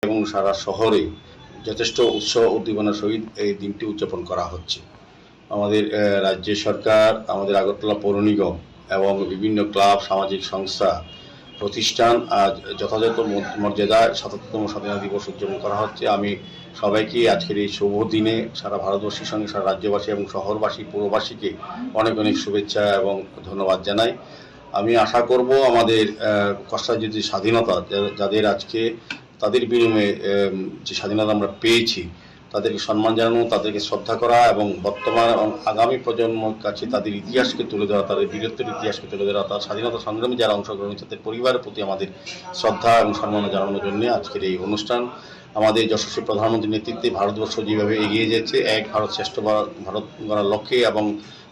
এবং সারা শহরে যথেষ্ট উৎসাহ উদ্দীপনার সহিত এই দিনটি উদযাপন করা হচ্ছে। আমাদের রাজ্য সরকার, আমাদের আগরতলা পৌর নিগম এবং বিভিন্ন ক্লাব, সামাজিক সংস্থা, প্রতিষ্ঠান আজ যথাযথ মর্যাদায় ৭৭তম স্বাধীনতা দিবস উদযাপন করা হচ্ছে। আমি সবাইকে আজকের এই শুভ দিনে সারা ভারতবর্ষের সঙ্গে সারা রাজ্যবাসী এবং শহরবাসী, পৌরবাসীকে অনেক অনেক শুভেচ্ছা এবং ধন্যবাদ জানাই। আমি আশা করব আমাদের কষ্টার্জিত স্বাধীনতা, যাদের আজকে তাদের বিনিময়ে যে স্বাধীনতা আমরা পেয়েছি, তাদেরকে সম্মান জানানো, তাদেরকে শ্রদ্ধা করা এবং বর্তমান এবং আগামী প্রজন্মের কাছে তাদের ইতিহাসকে তুলে ধরা, তাদের বীরত্বের ইতিহাসকে তুলে ধরা, তার স্বাধীনতা সংগ্রামে যারা অংশগ্রহণ করেছে তাদের পরিবারের প্রতি আমাদের শ্রদ্ধা এবং সম্মান জানানোর জন্য আজকের এই অনুষ্ঠান। আমাদের যশস্বী প্রধানমন্ত্রীর নেতৃত্বে ভারতবর্ষ যেভাবে এগিয়ে যাচ্ছে এক ভারত শ্রেষ্ঠ ভারত গড়ার লক্ষ্যে, এবং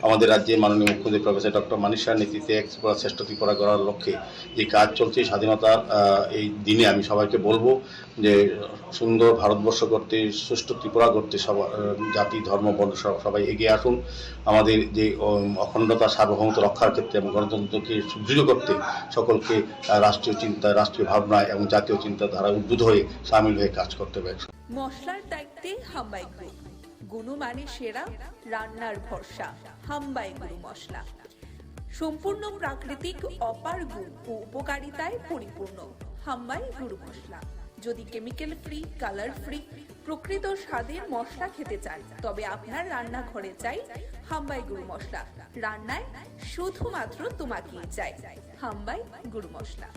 আমাদের রাজ্যের মাননীয় মুখ্যমন্ত্রী প্রফেসর ডক্টর মানিক সাহার নেতৃত্বে এক ত্রিপুরা শ্রেষ্ঠ ত্রিপুরা গড়ার লক্ষ্যে যে কাজ চলছে, স্বাধীনতার এই দিনে আমি সবাইকে বলবো যে সুন্দর ভারতবর্ষ করতে, সুষ্ঠু ত্রিপুরা করতে জাতি, ধর্ম, বর্ণ সবাই এগিয়ে আসুন। আমাদের যে অখণ্ডতা, সার্বভৌমত্ব রক্ষার ক্ষেত্রে এবং গণতন্ত্রকে সুদৃঢ় করতে সকলকে রাষ্ট্রীয় চিন্তা, রাষ্ট্রীয় ভাবনা এবং জাতীয় চিন্তাধারা উদ্বুদ্ধ হয়ে সামিল হয়ে কাজ করতে হবে। মশলার দায়িত্বে হাম্বাই গ্রুপ, গুণমানে সেরা, রান্নার ভরসা। হাম্বাই গুরু মশলা সম্পূর্ণ প্রাকৃতিক, অপার গুণ ও উপকারিতায় পরিপূর্ণ। হাম্বাই গুরু মশলা। যদি কেমিক্যাল ফ্রি, কালার ফ্রি, প্রকৃত স্বাদের মশলা খেতে চান, তবে আপনার রান্নাঘরে চাই হাম্বাই গুরু মশলা। রান্নায় শুধুমাত্র তোমাকেই চাই হাম্বাই গুরু মশলা।